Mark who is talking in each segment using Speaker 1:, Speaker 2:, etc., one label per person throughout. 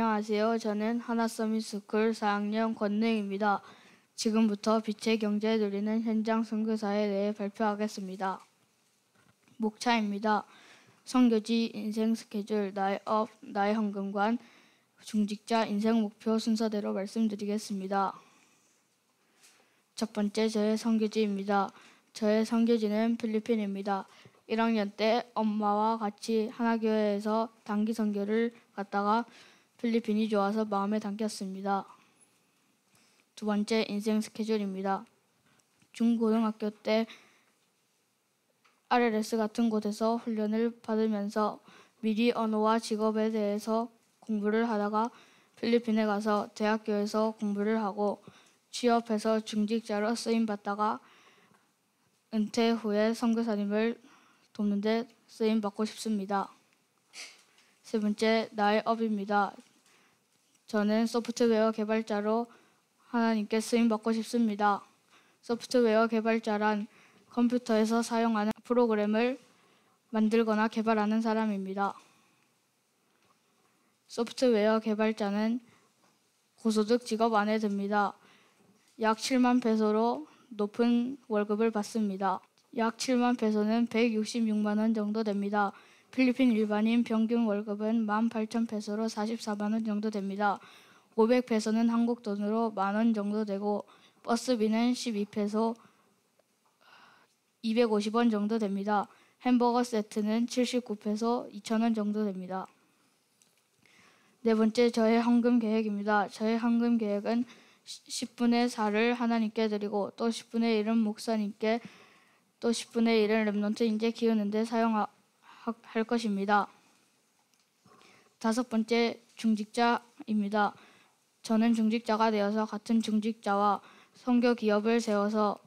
Speaker 1: 안녕하세요. 저는 하나서밋스쿨 4학년 권능입니다. 지금부터 빛의 경제에 누리는 현장 선교사에 대해 발표하겠습니다. 목차입니다. 선교지, 인생 스케줄, 나의 업, 나의 헌금관, 중직자, 인생 목표 순서대로 말씀드리겠습니다. 첫 번째, 저의 선교지입니다. 저의 선교지는 필리핀입니다. 1학년 때 엄마와 같이 하나교회에서 단기 선교를 갔다가 필리핀이 좋아서 마음에 담겼습니다. 두 번째, 인생 스케줄입니다. 중고등학교 때 RLS 같은 곳에서 훈련을 받으면서 미리 언어와 직업에 대해서 공부를 하다가 필리핀에 가서 대학교에서 공부를 하고 취업해서 중직자로 쓰임받다가 은퇴 후에 선교사님을 돕는 데 쓰임받고 싶습니다. 세 번째, 나의 업입니다. 저는 소프트웨어 개발자로 하나님께 쓰임받고 싶습니다. 소프트웨어 개발자란 컴퓨터에서 사용하는 프로그램을 만들거나 개발하는 사람입니다. 소프트웨어 개발자는 고소득 직업 안에 듭니다. 약 7만 페소로 높은 월급을 받습니다. 약 7만 페소는 166만 원 정도 됩니다. 필리핀 일반인 평균 월급은 18,000페소로 44만 원 정도 됩니다. 500페소는 한국 돈으로 만 원 정도 되고 버스비는 12페소 250원 정도 됩니다. 햄버거 세트는 79페소 2,000원 정도 됩니다. 네 번째, 저의 헌금 계획입니다. 저의 헌금 계획은 10분의 4를 하나님께 드리고 또 10분의 1은 목사님께 또 10분의 1은 렘넌트 인재 키우는 데 사용할 것입니다. 다섯 번째, 중직자입니다. 저는 중직자가 되어서 같은 중직자와 선교 기업을 세워서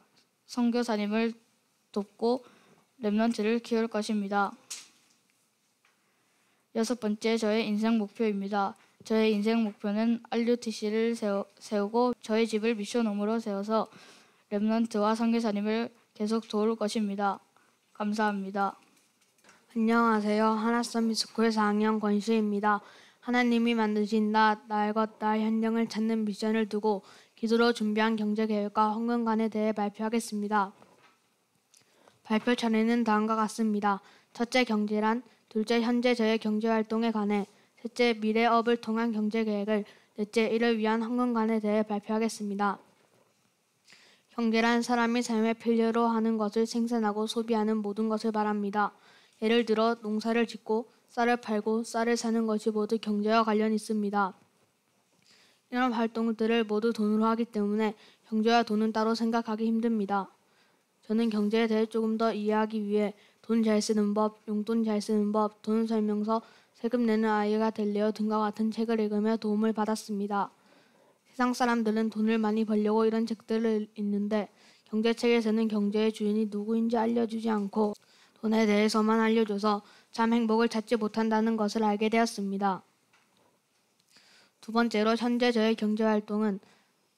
Speaker 1: 선교사님을 돕고 렘넌트를 키울 것입니다. 여섯 번째, 저의 인생 목표입니다. 저의 인생 목표는 RUTC를 세우고 저의 집을 미션홈으로 세워서 렘넌트와 선교사님을 계속 도울 것입니다. 감사합니다.
Speaker 2: 안녕하세요. 하나서밋스쿨 4학년 권수입니다. 하나님이 만드신 나의 것, 나의 현장을 찾는 미션을 두고 기도로 준비한 경제계획과 헌금관에 대해 발표하겠습니다. 발표 차례는 다음과 같습니다. 첫째, 경제란, 둘째, 현재 저의 경제활동에 관해, 셋째, 미래업을 통한 경제계획을, 넷째, 이를 위한 헌금관에 대해 발표하겠습니다. 경제란 사람이 삶의 필요로 하는 것을 생산하고 소비하는 모든 것을 말합니다. 예를 들어 농사를 짓고 쌀을 팔고 쌀을 사는 것이 모두 경제와 관련이 있습니다. 이런 활동들을 모두 돈으로 하기 때문에 경제와 돈은 따로 생각하기 힘듭니다. 저는 경제에 대해 조금 더 이해하기 위해 돈 잘 쓰는 법, 용돈 잘 쓰는 법, 돈 설명서, 세금 내는 아이가 될래요 등과 같은 책을 읽으며 도움을 받았습니다. 세상 사람들은 돈을 많이 벌려고 이런 책들을 읽는데 경제책에서는 경제의 주인이 누구인지 알려주지 않고 돈에 대해서만 알려줘서 참 행복을 찾지 못한다는 것을 알게 되었습니다. 두 번째로, 현재 저의 경제활동은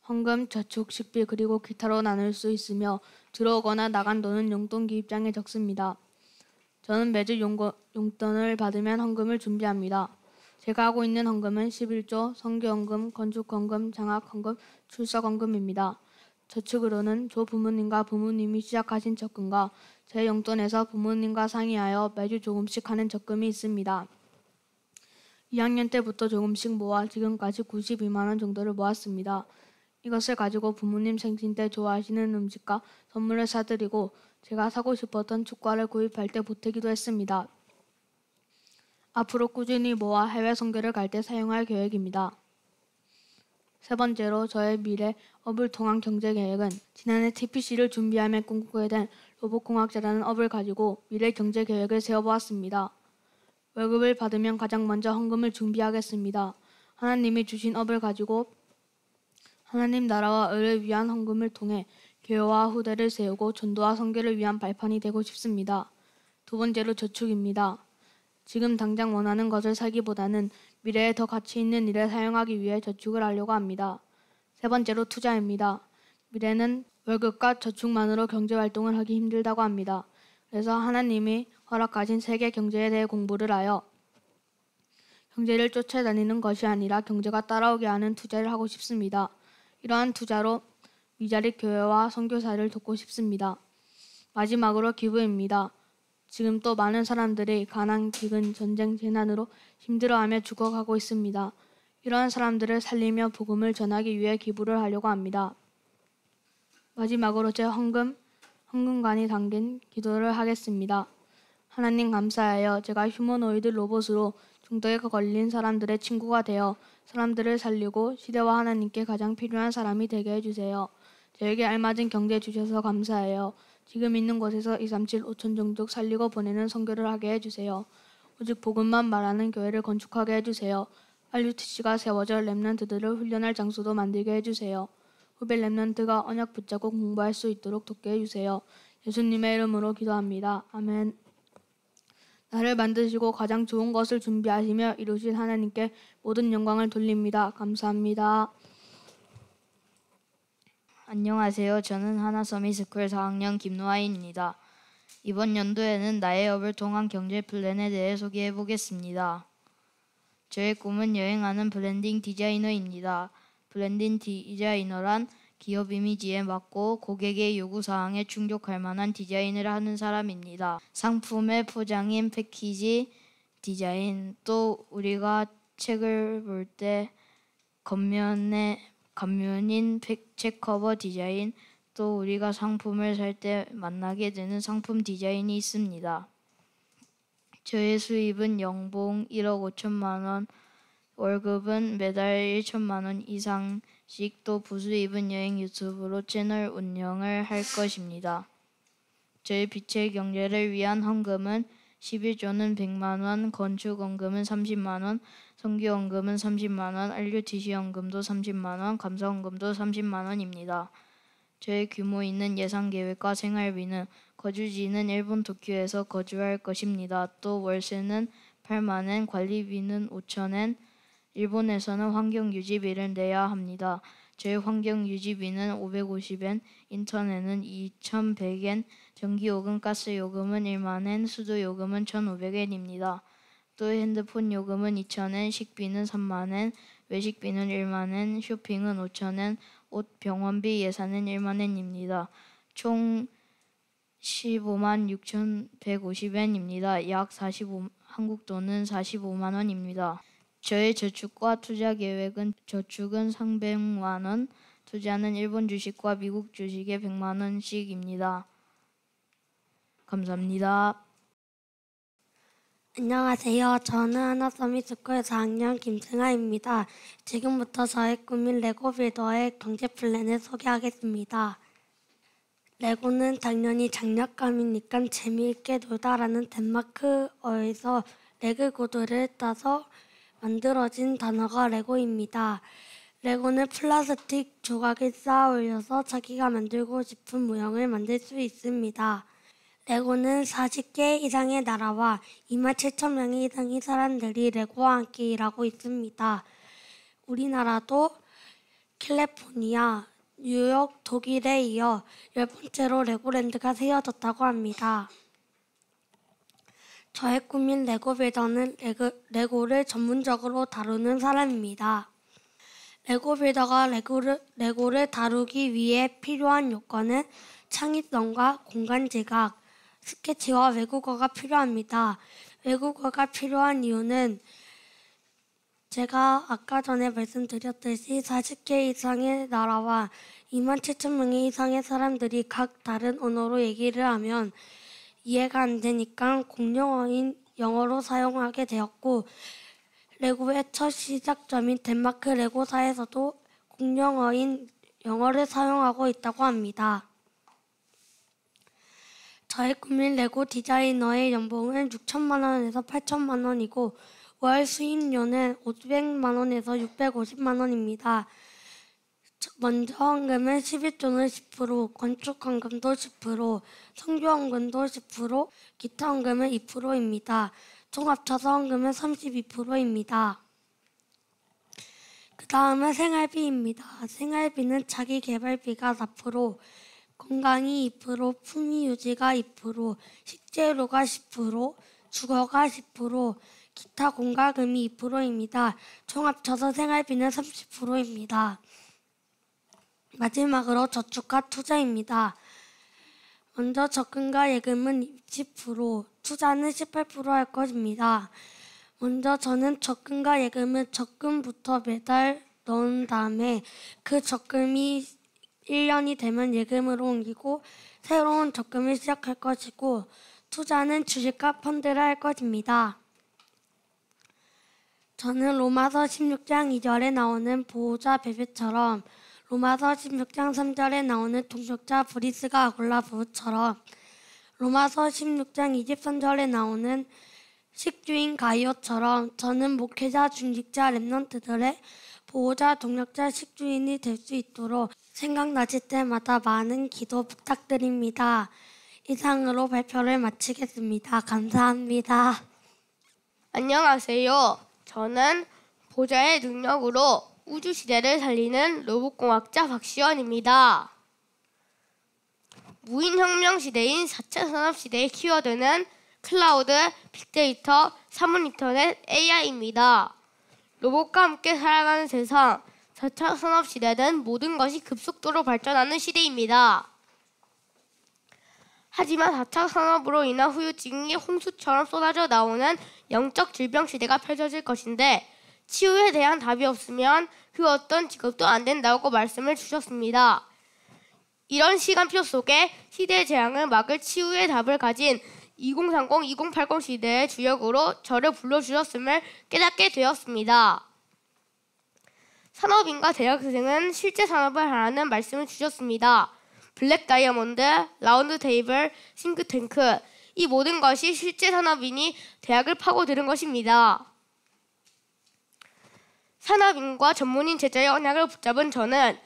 Speaker 2: 헌금, 저축, 식비 그리고 기타로 나눌 수 있으며 들어오거나 나간 돈은 용돈 기입장에 적습니다. 저는 매주 용돈을 받으면 헌금을 준비합니다. 제가 하고 있는 헌금은 11조, 선교헌금, 건축헌금, 장학헌금, 출석헌금입니다. 저축으로는 조부모님과 부모님이 시작하신 적금과 제 용돈에서 부모님과 상의하여 매주 조금씩 하는 적금이 있습니다. 2학년 때부터 조금씩 모아 지금까지 92만 원 정도를 모았습니다. 이것을 가지고 부모님 생신 때 좋아하시는 음식과 선물을 사드리고 제가 사고 싶었던 축구화를 구입할 때 보태기도 했습니다. 앞으로 꾸준히 모아 해외 선교를 갈 때 사용할 계획입니다. 세 번째로, 저의 미래업을 통한 경제계획은 지난해 TPC를 준비하며 꿈꾸게 된 로봇공학자라는 업을 가지고 미래 경제계획을 세워보았습니다. 월급을 받으면 가장 먼저 헌금을 준비하겠습니다. 하나님이 주신 업을 가지고 하나님 나라와 의를 위한 헌금을 통해 교회와 후대를 세우고 전도와 선교를 위한 발판이 되고 싶습니다. 두 번째로, 저축입니다. 지금 당장 원하는 것을 사기보다는 미래에 더 가치 있는 일에 사용하기 위해 저축을 하려고 합니다. 세 번째로, 투자입니다. 미래는 월급과 저축만으로 경제활동을 하기 힘들다고 합니다. 그래서 하나님이 허락하신 세계 경제에 대해 공부를 하여 경제를 쫓아다니는 것이 아니라 경제가 따라오게 하는 투자를 하고 싶습니다. 이러한 투자로 위자립 교회와 선교사를 돕고 싶습니다. 마지막으로 기부입니다. 지금 또 많은 사람들이 가난, 기근, 전쟁, 재난으로 힘들어하며 죽어가고 있습니다. 이러한 사람들을 살리며 복음을 전하기 위해 기부를 하려고 합니다. 마지막으로 제 헌금관이 담긴 기도를 하겠습니다. 하나님 감사해요. 제가 휴머노이드 로봇으로 중독에 걸린 사람들의 친구가 되어 사람들을 살리고 시대와 하나님께 가장 필요한 사람이 되게 해주세요. 저에게 알맞은 경제 주셔서 감사해요. 지금 있는 곳에서 237 5천 종족 살리고 보내는 선교를 하게 해주세요. 오직 복음만 말하는 교회를 건축하게 해주세요. RUTC가 세워져 렘넌트들을 훈련할 장소도 만들게 해주세요. 후배 렘넌트가 언약 붙잡고 공부할 수 있도록 돕게 해주세요. 예수님의 이름으로 기도합니다. 아멘. 나를 만드시고 가장 좋은 것을 준비하시며 이루신 하나님께 모든 영광을 돌립니다. 감사합니다.
Speaker 1: 안녕하세요. 저는 하나서밋스쿨 4학년 김노아입니다. 이번 연도에는 나의 업을 통한 경제 플랜에 대해 소개해 보겠습니다. 저의 꿈은 여행하는 브랜딩 디자이너입니다. 브랜딩 디자이너란 기업 이미지에 맞고 고객의 요구사항에 충족할 만한 디자인을 하는 사람입니다. 상품의 포장인 패키지 디자인, 또 우리가 책을 볼 때 겉면인 책 커버 디자인, 또 우리가 상품을 살 때 만나게 되는 상품 디자인이 있습니다. 저의 수입은 연봉 1억 5천만 원, 월급은 매달 1천만 원 이상씩, 또 부수입은 여행 유튜브로 채널 운영을 할 것입니다. 저의 빛의 경제를 위한 헌금은 11조는 100만 원, 건축 헌금은 30만 원, 선교 헌금은 30만 원, RUTC 헌금도 30만 원, 감사 헌금도 30만 원입니다. 저의 규모 있는 예산 계획과 생활비는 거주지는 일본 도쿄에서 거주할 것입니다. 또 월세는 8만 엔, 관리비는 5천 엔, 일본에서는 환경유지비를 내야 합니다. 저의 환경유지비는 550엔, 인터넷은 2100엔, 전기요금, 가스요금은 1만엔, 수도요금은 1500엔입니다. 또 핸드폰 요금은 2000엔, 식비는 3만엔, 외식비는 1만엔, 쇼핑은 5천엔, 옷 병원비 예산은 1만엔입니다. 총 15만 6,150엔입니다. 약 한국 돈은 45만 원입니다. 저의 저축과 투자 계획은 저축은 300만 원, 투자는 일본 주식과 미국 주식에 100만 원씩입니다. 감사합니다.
Speaker 3: 안녕하세요. 저는 하나서밋스쿨 4학년 김승아입니다. 지금부터 저의 꿈인 레고 빌더의 경제 플랜을 소개하겠습니다. 레고는 당연히 장난감이니까 재미있게 놀다라는 덴마크어에서 레그 구두를 따서 만들어진 단어가 레고입니다. 레고는 플라스틱 조각을 쌓아 올려서 자기가 만들고 싶은 모형을 만들 수 있습니다. 레고는 40개 이상의 나라와 27,000명 이상의 사람들이 레고와 함께 일하고 있습니다. 우리나라도 캘리포니아, 뉴욕, 독일에 이어 10번째로 레고랜드가 세워졌다고 합니다. 저의 꿈인 레고 빌더는 레고를 전문적으로 다루는 사람입니다. 레고 빌더가 레고를 다루기 위해 필요한 요건은 창의성과 공간 지각, 스케치와 외국어가 필요합니다. 외국어가 필요한 이유는 제가 아까 전에 말씀드렸듯이 40개 이상의 나라와 27,000명 이상의 사람들이 각 다른 언어로 얘기를 하면 이해가 안 되니까 공용어인 영어로 사용하게 되었고, 레고의 첫 시작점인 덴마크 레고사에서도 공용어인 영어를 사용하고 있다고 합니다. 저의 꿈인 레고 디자이너의 연봉은 6천만 원에서 8천만 원이고 월 수입료는 500만 원에서 650만 원입니다. 먼저 헌금은 11조는 10%, 건축 헌금도 10%, 선교 헌금도 10%, 기타 헌금은 2%입니다. 총 합쳐서 헌금은 32%입니다. 그 다음은 생활비입니다. 생활비는 자기 개발비가 4%, 건강이 2%, 품위 유지가 2%, 식재료가 10%, 주거가 10%, 기타 공과금이 2%입니다. 총 합쳐서 생활비는 30%입니다. 마지막으로 저축과 투자입니다. 먼저 적금과 예금은 20%, 투자는 18%할 것입니다. 먼저 저는 적금과 예금은 적금부터 매달 넣은 다음에 그 적금이 1년이 되면 예금으로 옮기고 새로운 적금을 시작할 것이고 투자는 주식과 펀드를 할 것입니다. 저는 로마서 16장 2절에 나오는 보호자 베베처럼 로마서 16장 3절에 나오는 동력자 브리스가 아굴라 부부처럼 로마서 16장 23절에 나오는 식주인 가이오처럼 저는 목회자, 중직자, 랩런트들의 보호자, 동력자, 식주인이 될 수 있도록 생각나실 때마다 많은 기도 부탁드립니다. 이상으로 발표를 마치겠습니다. 감사합니다.
Speaker 4: 안녕하세요. 저는 보좌의 능력으로 우주시대를 살리는 로봇공학자 박시원입니다. 무인혁명 시대인 4차 산업시대의 키워드는 클라우드, 빅데이터, 사물인터넷, AI입니다. 로봇과 함께 살아가는 세상, 4차 산업시대는 모든 것이 급속도로 발전하는 시대입니다. 하지만 4차 산업으로 인한 후유증이 홍수처럼 쏟아져 나오는 영적 질병 시대가 펼쳐질 것인데 치유에 대한 답이 없으면 그 어떤 직업도 안 된다고 말씀을 주셨습니다. 이런 시간표 속에 시대의 재앙을 막을 치유의 답을 가진 2030, 2080 시대의 주역으로 저를 불러주셨음을 깨닫게 되었습니다. 산업인과 대학생은 실제 산업을 하라는 말씀을 주셨습니다. 블랙 다이아몬드, 라운드 테이블, 싱크탱크 이 모든 것이 실제 산업인이 대학을 파고드는 것입니다. 산업인과 전문인 제자의 언약을 붙잡은 저는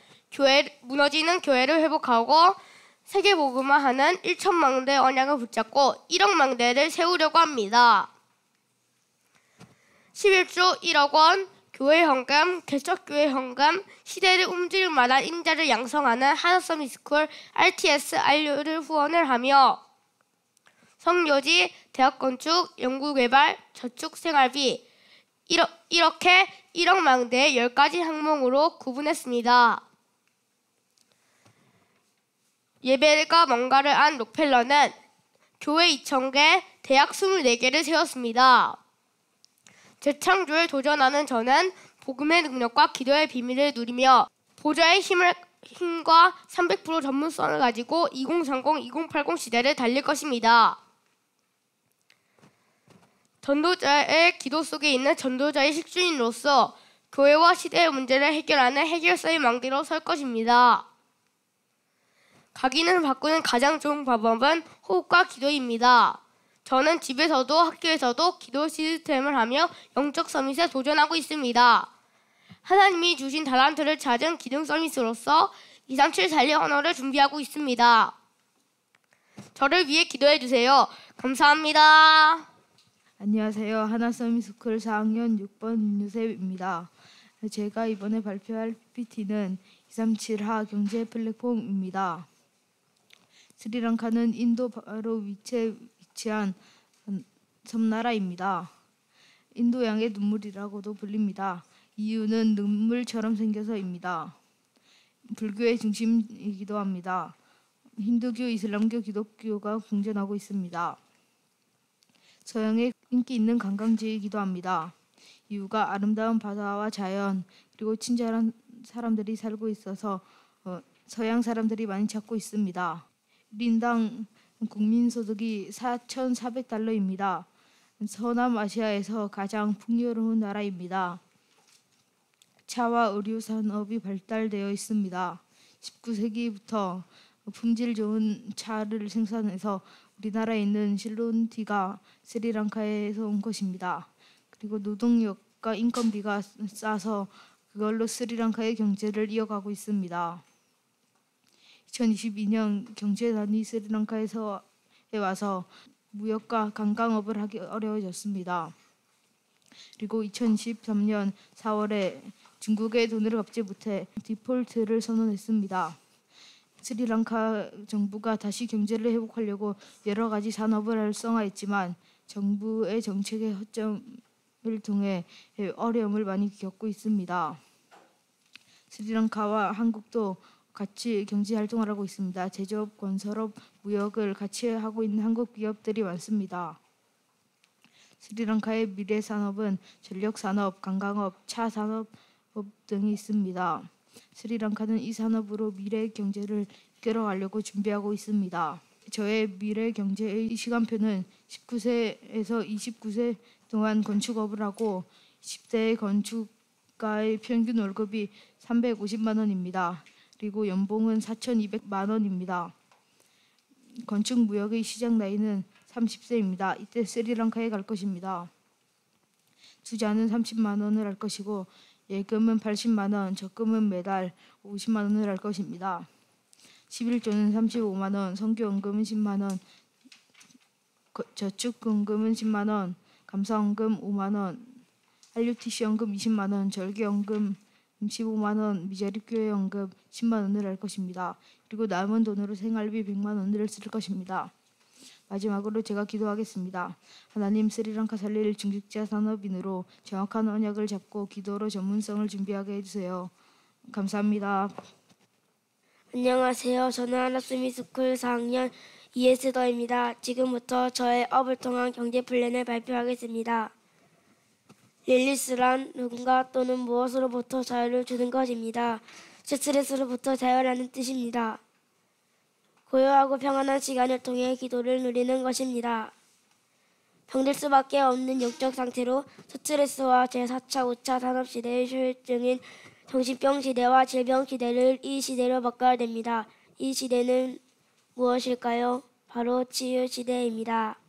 Speaker 4: 무너지는 교회를 회복하고 세계복음화하는 1천망대의 언약을 붙잡고 1억 망대를 세우려고 합니다. 11조 1억 원, 교회 헌금, 개척교회 헌금, 시대를 움직일 만한 인자를 양성하는 하나서밋스쿨 RTS RU를 후원을 하며 성교지, 대학 건축, 연구개발, 저축 생활비 이렇게 1억 망대의 10가지 항목으로 구분했습니다. 예배가 뭔가를 안 록펠러는 교회 2,000개, 대학 24개를 세웠습니다. 재창조에 도전하는 저는 복음의 능력과 기도의 비밀을 누리며 보좌의 힘과 300% 전문성을 가지고 2030, 2080 시대를 달릴 것입니다. 전도자의 기도 속에 있는 전도자의 식주인으로서 교회와 시대의 문제를 해결하는 해결사의 망대로 설 것입니다. 각인을 바꾸는 가장 좋은 방법은 호흡과 기도입니다. 저는 집에서도 학교에서도 기도 시스템을 하며 영적 서밋에 도전하고 있습니다. 하나님이 주신 달란트를 찾은 기능 서밋으로서 237 살리 언어를 준비하고 있습니다. 저를 위해 기도해 주세요. 감사합니다.
Speaker 1: 안녕하세요. 하나서밋스쿨 4학년 6번 윤유셉입니다. 제가 이번에 발표할 PPT는 237하 경제 플랫폼입니다. 스리랑카는 인도 바로 위치에 위치한 섬나라입니다. 인도 양의 눈물이라고도 불립니다. 이유는 눈물처럼 생겨서입니다. 불교의 중심이기도 합니다. 힌두교, 이슬람교, 기독교가 공존하고 있습니다. 서양의 인기 있는 관광지이기도 합니다. 이유가 아름다운 바다와 자연 그리고 친절한 사람들이 살고 있어서 서양 사람들이 많이 찾고 있습니다. 1인당 국민소득이 4,400달러입니다. 서남아시아에서 가장 풍요로운 나라입니다. 차와 의류 산업이 발달되어 있습니다. 19세기부터 품질 좋은 차를 생산해서 우리나라에 있는 실론티가 스리랑카에서 온 것입니다. 그리고 노동력과 인건비가 싸서 그걸로 스리랑카의 경제를 이어가고 있습니다. 2022년 경제난이 스리랑카에 와서 무역과 관광업을 하기 어려워졌습니다. 그리고 2023년 4월에 중국의 돈을 갚지 못해 디폴트를 선언했습니다. 스리랑카 정부가 다시 경제를 회복하려고 여러 가지 산업을 활성화했지만 정부의 정책의 허점이 통해 어려움을 많이 겪고 있습니다. 스리랑카와 한국도 같이 경제 활동을 하고 있습니다. 제조업, 건설업, 무역을 같이 하고 있는 한국 기업들이 많습니다. 스리랑카의 미래 산업은 전력 산업, 관광업, 차 산업 등이 있습니다. 스리랑카는 이 산업으로 미래 경제를 이끌어가려고 준비하고 있습니다. 저의 미래 경제의 시간표는 19세에서 29세 동안 건축업을 하고 10대 건축가의 평균 월급이 350만 원입니다. 그리고 연봉은 4,200만 원입니다. 건축 무역의 시작 나이는 30세입니다. 이때 스리랑카에 갈 것입니다. 투자는 30만 원을 할 것이고 예금은 80만 원, 적금은 매달 50만 원을 할 것입니다. 11조는 35만 원, 선교원금은 10만 원, 저축금은 10만 원, 감사원금 5만 원, RUTC연금 20만 원, 절개연금 15만 원, 미자립교회연금 10만 원을 할 것입니다. 그리고 남은 돈으로 생활비 100만 원을 쓸 것입니다. 마지막으로 제가 기도하겠습니다. 하나님, 스리랑카 살릴 중직자 산업인으로 정확한 언약을 잡고 기도로 전문성을 준비하게 해주세요. 감사합니다.
Speaker 3: 안녕하세요. 저는 하나스미스쿨 4학년 이에스더입니다. 지금부터 저의 업을 통한 경제 플랜을 발표하겠습니다. 릴리스란 누군가 또는 무엇으로부터 자유를 주는 것입니다. 스트레스로부터 자유라는 뜻입니다. 고요하고 평안한 시간을 통해 기도를 누리는 것입니다. 병들 수밖에 없는 영적 상태로 스트레스와 제4차, 5차 산업시대의 효율적인 정신병 시대와 질병 시대를 이 시대로 바꿔야 됩니다. 이 시대는 무엇일까요? 바로 치유 시대입니다.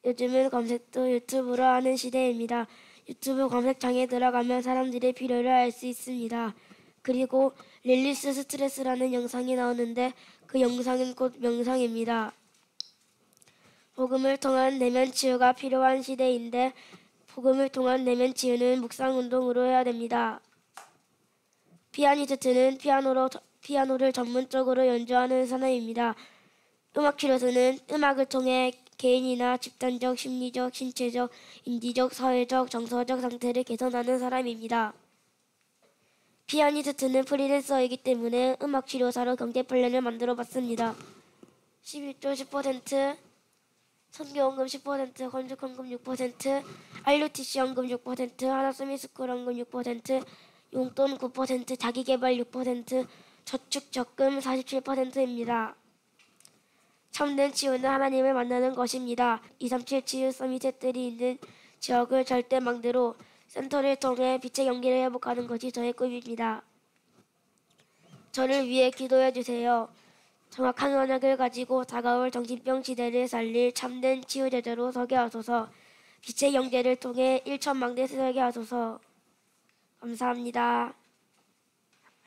Speaker 3: 요즘은 검색도 유튜브로 하는 시대입니다. 유튜브 검색창에 들어가면 사람들의 필요를 알 수 있습니다. 그리고 릴리스 스트레스라는 영상이 나오는데 그 영상은 곧 명상입니다. 복음을 통한 내면 치유가 필요한 시대인데 복음을 통한 내면 치유는 묵상 운동으로 해야 됩니다. 피아니스트는 피아노를 전문적으로 연주하는 사람입니다. 음악 치료사는 음악을 통해 개인이나 집단적, 심리적, 신체적, 인지적, 사회적, 정서적 상태를 개선하는 사람입니다. 피아니스트는 프리랜서이기 때문에 음악 치료사로 경제 플랜을 만들어 봤습니다. 11조 10%, 선교원금 10%, 건축헌금 6%, RUTC연금 6%, 하나스미스쿨헌금 6%, 용돈 9%, 자기개발 6%, 저축 적금 47%입니다. 참된 치유는 하나님을 만나는 것입니다. 237 치유 서밋의 뜰이 있는 지역을 절대망대로 센터를 통해 빛의 경기를 회복하는 것이 저의 꿈입니다. 저를 위해 기도해 주세요. 정확한 언약을 가지고 다가올 정신병 시대를 살릴 참된 치유 제자로 서게 하소서. 빛의 경제를 통해 1천망대 세우게 하소서. 감사합니다.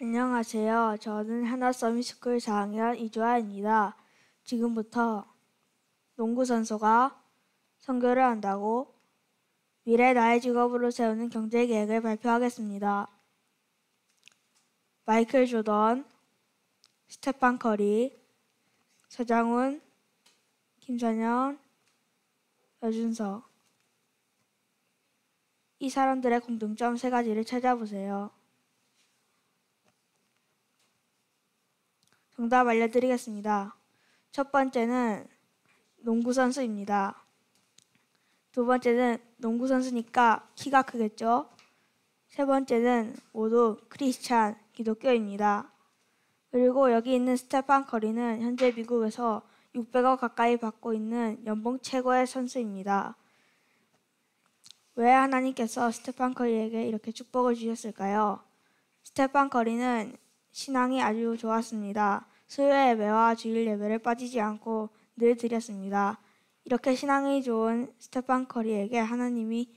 Speaker 2: 안녕하세요. 저는 하나서밋스쿨 4학년 이주아입니다. 지금부터 농구선수가 선교를 한다고 미래 나의 직업으로 세우는 경제계획을 발표하겠습니다. 마이클 조던, 스테판 커리, 서장훈, 김선영, 여준석. 이 사람들의 공통점 3가지를 찾아보세요. 정답 알려드리겠습니다. 첫 번째는 농구선수입니다. 두 번째는 농구선수니까 키가 크겠죠. 세 번째는 모두 크리스찬, 기독교입니다. 그리고 여기 있는 스테판 커리는 현재 미국에서 600억 가까이 받고 있는 연봉 최고의 선수입니다. 왜 하나님께서 스테판 커리에게 이렇게 축복을 주셨을까요? 스테판 커리는 신앙이 아주 좋았습니다. 수요 예배와 주일 예배를 빠지지 않고 늘 드렸습니다. 이렇게 신앙이 좋은 스테판 커리에게 하나님이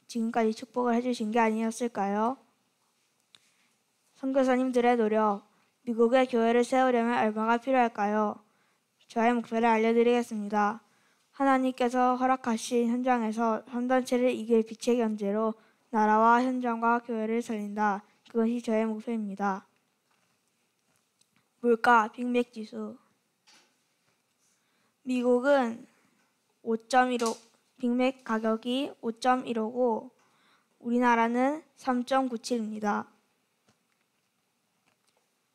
Speaker 2: 지금까지 축복을 해주신 게 아니었을까요? 선교사님들의 노력, 미국의 교회를 세우려면 얼마가 필요할까요? 저의 목표를 알려드리겠습니다. 하나님께서 허락하신 현장에서 선단체를 이길 빛의 경제로 나라와 현장과 교회를 살린다. 그것이 저의 목표입니다. 물가, 빅맥지수. 미국은 5.15
Speaker 5: 빅맥 가격이 5.15고 우리나라는 3.97입니다.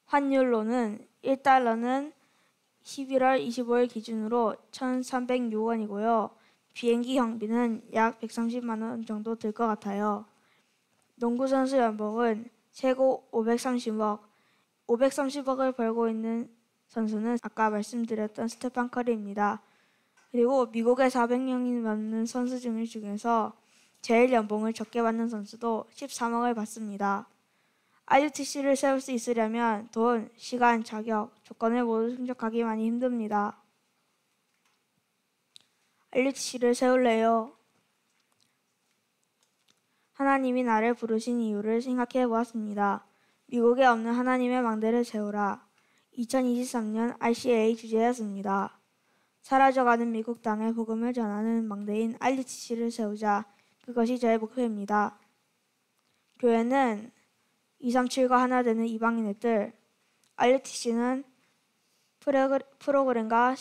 Speaker 5: 환율로는 1달러는 11월 25일 기준으로 1,306원이고요. 비행기 경비는 약 130만 원 정도 들 것 같아요. 농구 선수 연봉은 최고 530억을 벌고 있는 선수는 아까 말씀드렸던 스테판 커리입니다. 그리고 미국의 400명이 넘는 선수 중에서 제일 연봉을 적게 받는 선수도 13억을 받습니다. IUTC를 세울 수 있으려면 돈, 시간, 자격, 조건을 모두 충족하기 많이 힘듭니다. IUTC를 세울래요? 하나님이 나를 부르신 이유를 생각해 보았습니다. 미국에 없는 하나님의 망대를 세우라. 2023년 RCA 주제였습니다. 사라져가는 미국 땅에 복음을 전하는 망대인 IUTC를 세우자. 그것이 저의 목표입니다. 교회는 237과 하나 되는 이방인의 뜰, IUTC는 프로그램과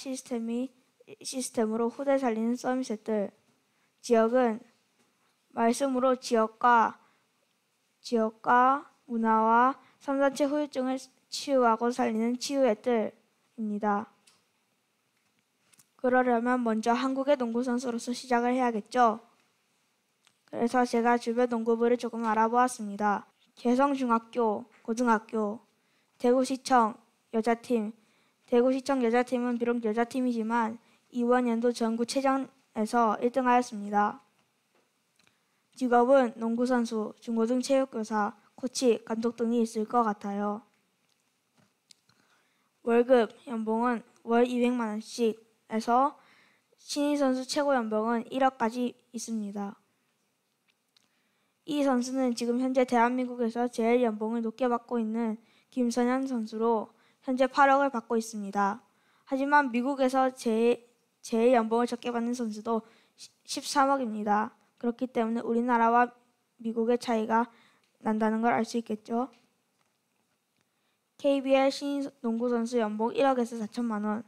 Speaker 5: 시스템으로 후대 살리는 서밋의 뜰, 지역은 말씀으로 지역과 문화와 삼단체 후유증을 치유하고 살리는 치유의 뜰입니다. 그러려면 먼저 한국의 농구 선수로서 시작을 해야겠죠. 그래서 제가 주변 농구부를 조금 알아보았습니다. 개성중학교, 고등학교, 대구시청 여자팀. 대구시청 여자팀은 비록 여자팀이지만 이번 연도 전국체전에서 1등하였습니다. 직업은 농구선수, 중고등 체육교사, 코치, 감독 등이 있을 것 같아요. 월급, 연봉은 월 200만 원씩에서 신인 선수 최고 연봉은 1억까지 있습니다. 이 선수는 지금 현재 대한민국에서 제일 연봉을 높게 받고 있는 김선현 선수로 현재 8억을 받고 있습니다. 하지만 미국에서 제일 연봉을 적게 받는 선수도 13억입니다. 그렇기 때문에 우리나라와 미국의 차이가 난다는 걸 알 수 있겠죠. KBL 신인 농구 선수 연봉 1억에서 4천만 원,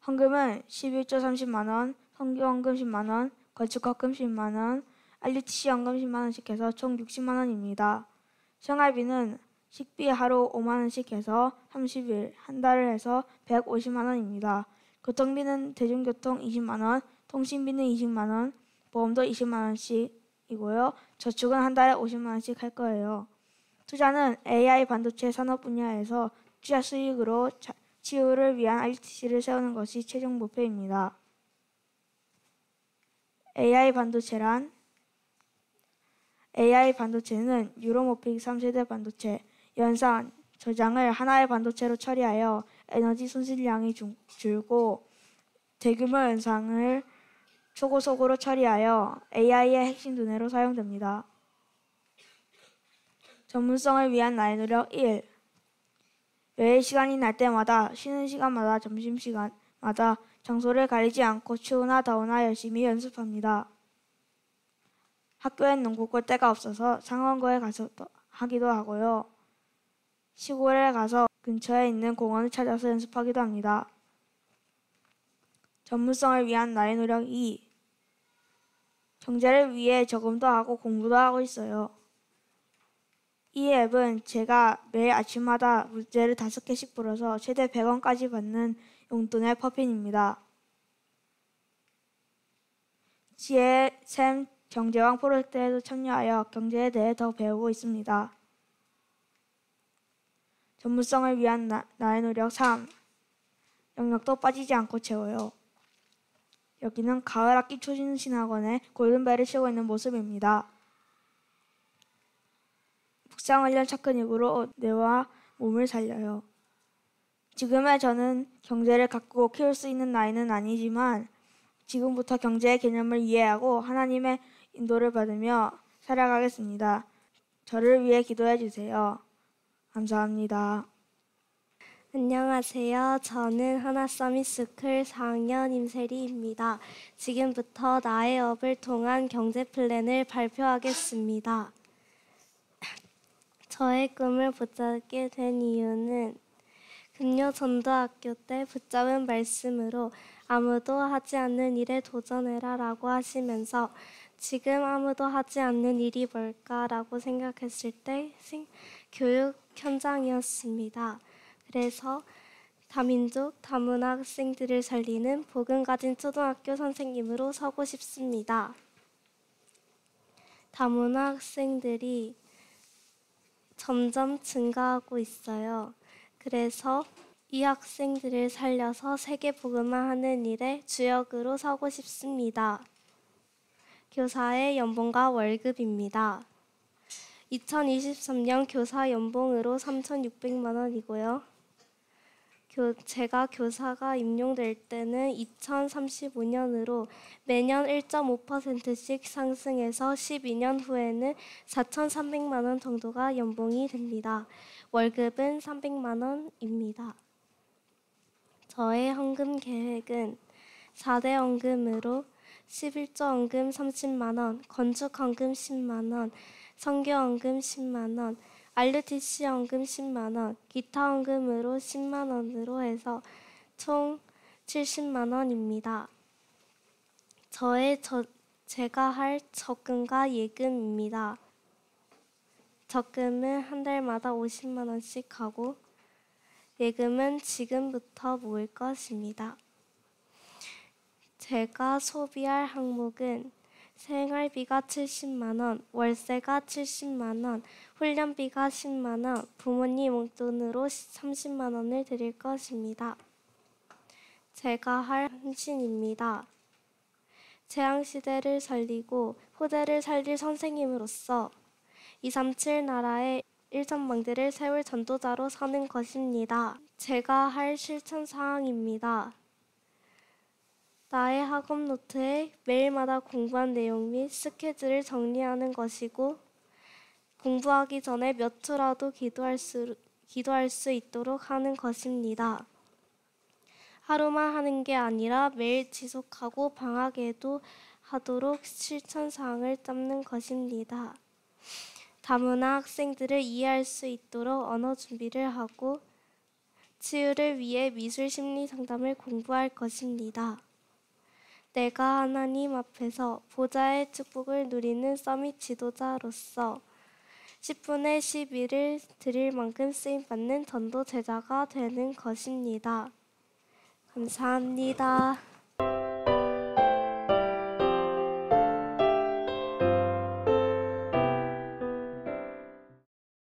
Speaker 5: 헌금은 11조 30만 원, 선교헌금 10만 원, 건축헌금 10만 원, IUTC 헌금 10만 원씩 해서 총 60만 원입니다. 생활비는 식비 하루 5만 원씩 해서 30일, 한 달을 해서 150만 원입니다. 교통비는 대중교통 20만 원, 통신비는 20만 원, 보험도 20만 원씩이고요. 저축은 한 달에 50만 원씩 할 거예요. 투자는 AI 반도체 산업 분야에서 투자 수익으로 치유를 위한 IUTC를 세우는 것이 최종 목표입니다. AI 반도체는 유로모픽 3세대 반도체, 연산, 저장을 하나의 반도체로 처리하여 에너지 손실량이 줄고 대규모 연상을 초고속으로 처리하여 AI의 핵심 두뇌로 사용됩니다. 전문성을 위한 나의 노력 1. 외의 시간이 날 때마다, 쉬는 시간마다, 점심시간마다 장소를 가리지 않고 추우나 더우나 열심히 연습합니다. 학교엔 농구 골대가 없어서 상원고에 가서 하기도 하고요. 시골에 가서 근처에 있는 공원을 찾아서 연습하기도 합니다. 전문성을 위한 나의 노력 2. 경제를 위해 저금도 하고 공부도 하고 있어요. 이 앱은 제가 매일 아침마다 문제를 5개씩 풀어서 최대 100원까지 받는 용돈의 퍼핀입니다. GSM 경제왕 프로젝트에도 참여하여 경제에 대해 더 배우고 있습니다. 전문성을 위한 나의 노력 3. 영역도 빠지지 않고 채워요. 여기는 가을 학기 초신신학원에 골든벨을 치고 있는 모습입니다. 묵상훈련 차크닉으로 뇌와 몸을 살려요. 지금의 저는 경제를 가꾸고 키울 수 있는 나이는 아니지만 지금부터 경제의 개념을 이해하고 하나님의 인도를 받으며 살아가겠습니다. 저를 위해 기도해 주세요. 감사합니다.
Speaker 6: 안녕하세요. 저는 하나서밋스쿨 4학년 임세리입니다. 지금부터 나의 업을 통한 경제 플랜을 발표하겠습니다. 저의 꿈을 붙잡게 된 이유는 금요 전도학교 때 붙잡은 말씀으로 아무도 하지 않는 일에 도전해라라고 하시면서 지금 아무도 하지 않는 일이 뭘까라고 생각했을 때 교육 현장이었습니다. 그래서 다민족, 다문화 학생들을 살리는 복음 가진 초등학교 선생님으로 서고 싶습니다. 다문화 학생들이 점점 증가하고 있어요. 그래서 이 학생들을 살려서 세계 복음화하는 일에 주역으로 서고 싶습니다. 교사의 연봉과 월급입니다. 2023년 교사 연봉으로 3,600만 원이고요. 제가 교사가 임용될 때는 2035년으로 매년 1.5%씩 상승해서 12년 후에는 4,300만 원 정도가 연봉이 됩니다. 월급은 300만 원입니다. 저의 헌금 계획은 4대 헌금으로 11조 헌금 30만 원, 건축 헌금 10만 원, 선교 헌금 10만 원, RUTC 헌금 10만 원, 기타 헌금으로 10만 원으로 해서 총 70만 원입니다. 제가 할 적금과 예금입니다. 적금은 한 달마다 50만 원씩 하고 예금은 지금부터 모을 것입니다. 제가 소비할 항목은 생활비가 70만 원, 월세가 70만 원, 훈련비가 10만 원, 부모님 용돈으로 30만 원을 드릴 것입니다. 제가 할 헌신입니다. 재앙시대를 살리고 후대를 살릴 선생님으로서 237 나라의 일전망대를 세울 전도자로 서는 것입니다. 제가 할 실천 사항입니다. 나의 학업 노트에 매일마다 공부한 내용 및 스케줄을 정리하는 것이고 공부하기 전에 몇 초라도 기도할 수 있도록 하는 것입니다. 하루만 하는 게 아니라 매일 지속하고 방학에도 하도록 실천 사항을 잡는 것입니다. 다문화 학생들을 이해할 수 있도록 언어 준비를 하고 치유를 위해 미술 심리 상담을 공부할 것입니다. 내가 하나님 앞에서 보좌의 축복을 누리는 서밋 지도자로서 10분의 11을 드릴 만큼 쓰임받는 전도 제자가 되는 것입니다. 감사합니다.